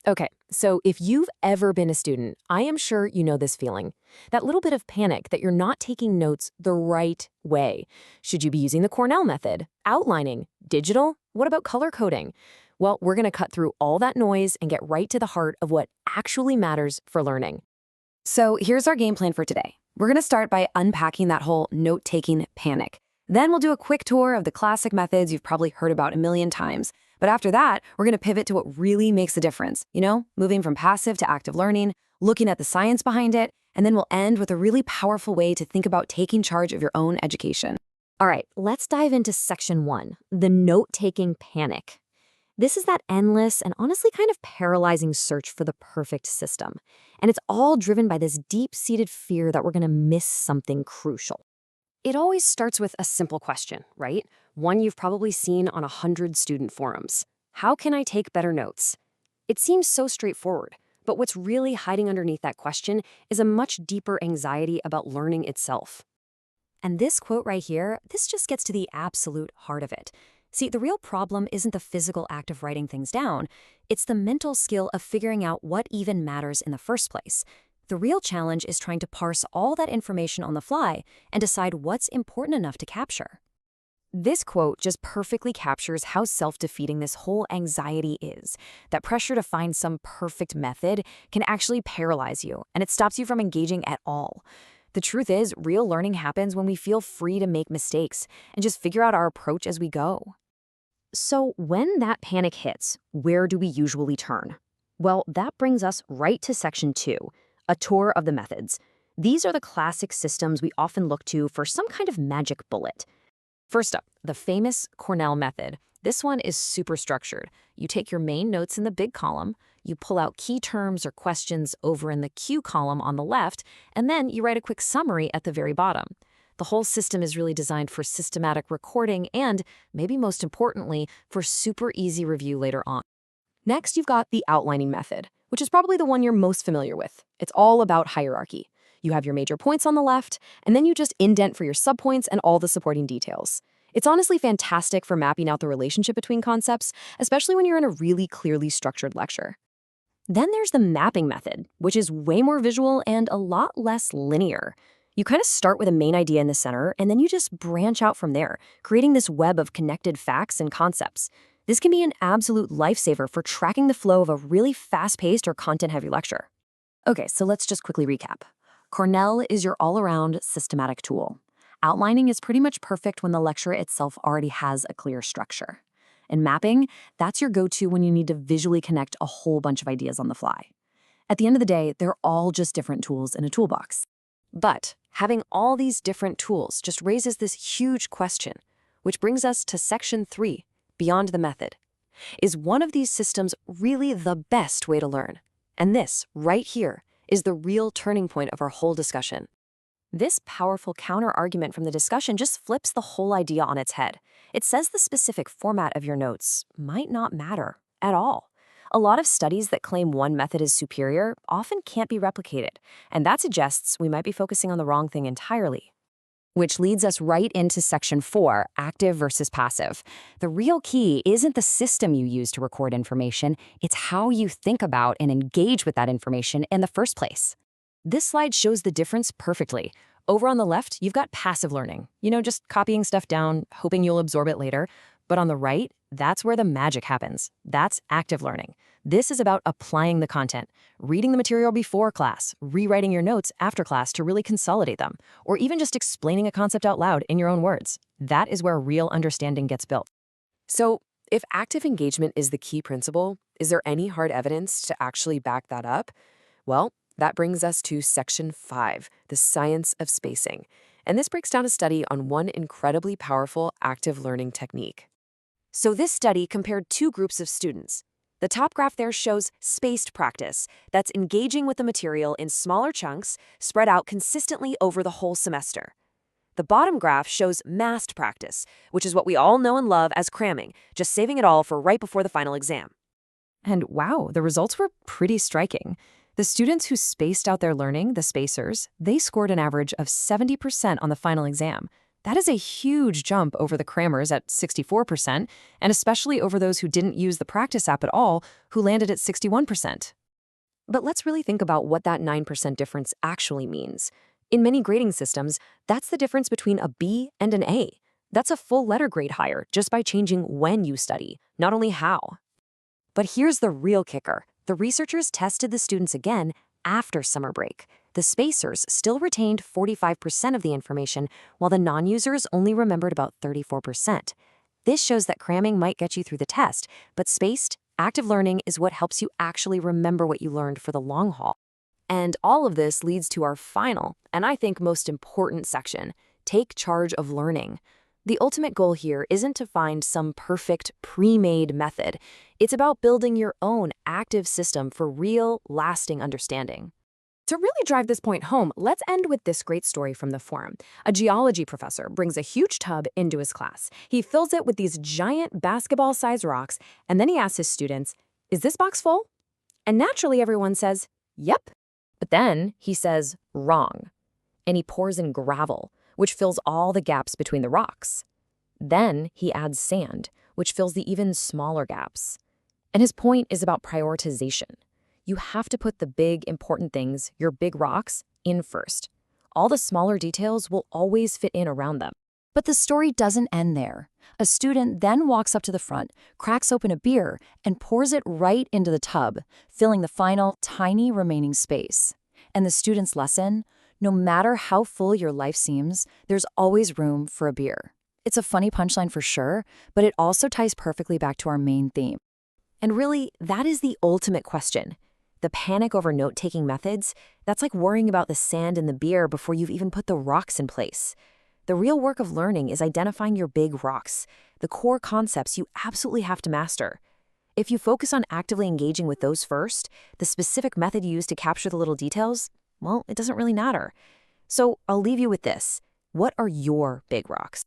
Okay, so if you've ever been a student, I am sure you know this feeling. That little bit of panic that you're not taking notes the right way. Should you be using the Cornell method? Outlining? Digital? What about color coding? Well, we're going to cut through all that noise and get right to the heart of what actually matters for learning. So here's our game plan for today. We're going to start by unpacking that whole note-taking panic. Then we'll do a quick tour of the classic methods you've probably heard about a million times. But after that, we're going to pivot to what really makes a difference, moving from passive to active learning, looking at the science behind it, and then we'll end with a really powerful way to think about taking charge of your own education. All right, let's dive into section 1, the note-taking panic. This is that endless and honestly kind of paralyzing search for the perfect system. And it's all driven by this deep-seated fear that we're going to miss something crucial. It always starts with a simple question, right? One you've probably seen on 100 student forums. How can I take better notes? It seems so straightforward, but what's really hiding underneath that question is a much deeper anxiety about learning itself. And this quote right here, this just gets to the absolute heart of it. See, the real problem isn't the physical act of writing things down. It's the mental skill of figuring out what even matters in the first place. The real challenge is trying to parse all that information on the fly and decide what's important enough to capture. This quote just perfectly captures how self-defeating this whole anxiety is. That pressure to find some perfect method can actually paralyze you, and it stops you from engaging at all. The truth is, real learning happens when we feel free to make mistakes and just figure out our approach as we go. So when that panic hits, where do we usually turn? Well, that brings us right to section 2, a tour of the methods. These are the classic systems we often look to for some kind of magic bullet. First up, the famous Cornell method. This one is super structured. You take your main notes in the big column, you pull out key terms or questions over in the Q column on the left, and then you write a quick summary at the very bottom. The whole system is really designed for systematic recording and, maybe most importantly, for super easy review later on. Next, you've got the outlining method, which is probably the one you're most familiar with. It's all about hierarchy. You have your major points on the left, and then you just indent for your subpoints and all the supporting details. It's honestly fantastic for mapping out the relationship between concepts, especially when you're in a really clearly structured lecture. Then there's the mapping method, which is way more visual and a lot less linear. You kind of start with a main idea in the center, and then you just branch out from there, creating this web of connected facts and concepts. This can be an absolute lifesaver for tracking the flow of a really fast-paced or content-heavy lecture. Okay, so let's just quickly recap. Cornell is your all-around systematic tool. Outlining is pretty much perfect when the lecture itself already has a clear structure. And mapping, that's your go-to when you need to visually connect a whole bunch of ideas on the fly. At the end of the day, they're all just different tools in a toolbox. But having all these different tools just raises this huge question, which brings us to section 3, beyond the method. Is one of these systems really the best way to learn? And this, right here, is the real turning point of our whole discussion. This powerful counter-argument from the discussion just flips the whole idea on its head. It says the specific format of your notes might not matter at all. A lot of studies that claim one method is superior often can't be replicated, and that suggests we might be focusing on the wrong thing entirely. Which leads us right into section 4, active versus passive. The real key isn't the system you use to record information, it's how you think about and engage with that information in the first place. This slide shows the difference perfectly. Over on the left, you've got passive learning. Just copying stuff down, hoping you'll absorb it later. But on the right, that's where the magic happens. That's active learning. This is about applying the content, reading the material before class, rewriting your notes after class to really consolidate them, or even just explaining a concept out loud in your own words. That is where real understanding gets built. So, if active engagement is the key principle, is there any hard evidence to actually back that up? Well, that brings us to section 5, the science of spacing. And this breaks down a study on one incredibly powerful active learning technique. So this study compared 2 groups of students. The top graph there shows spaced practice. That's engaging with the material in smaller chunks, spread out consistently over the whole semester. The bottom graph shows massed practice, which is what we all know and love as cramming, just saving it all for right before the final exam. And wow, the results were pretty striking. The students who spaced out their learning, the spacers, they scored an average of 70% on the final exam. That is a huge jump over the crammers at 64%, and especially over those who didn't use the practice app at all, who landed at 61%. But let's really think about what that 9% difference actually means. In many grading systems, that's the difference between a B and an A. That's a full letter grade higher just by changing when you study, not only how. But here's the real kicker. The researchers tested the students again after summer break. The spacers still retained 45% of the information, while the non-users only remembered about 34%. This shows that cramming might get you through the test, but spaced, active learning is what helps you actually remember what you learned for the long haul. And all of this leads to our final, and I think most important section, take charge of learning. The ultimate goal here isn't to find some perfect, pre-made method. It's about building your own active system for real, lasting understanding. To really drive this point home, let's end with this great story from the forum. A geology professor brings a huge tub into his class. He fills it with these giant basketball-sized rocks, and then he asks his students, "Is this box full?" And naturally everyone says, "Yep." But then he says, "Wrong." And he pours in gravel, which fills all the gaps between the rocks. Then he adds sand, which fills the even smaller gaps. And his point is about prioritization. You have to put the big, important things, your big rocks, in first. All the smaller details will always fit in around them. But the story doesn't end there. A student then walks up to the front, cracks open a beer, and pours it right into the tub, filling the final, tiny remaining space. And the student's lesson: no matter how full your life seems, there's always room for a beer. It's a funny punchline for sure, but it also ties perfectly back to our main theme. And really, that is the ultimate question. The panic over note-taking methods, that's like worrying about the sand in the beer before you've even put the rocks in place. The real work of learning is identifying your big rocks, the core concepts you absolutely have to master. If you focus on actively engaging with those first, the specific method you use to capture the little details, well, it doesn't really matter. So I'll leave you with this. What are your big rocks?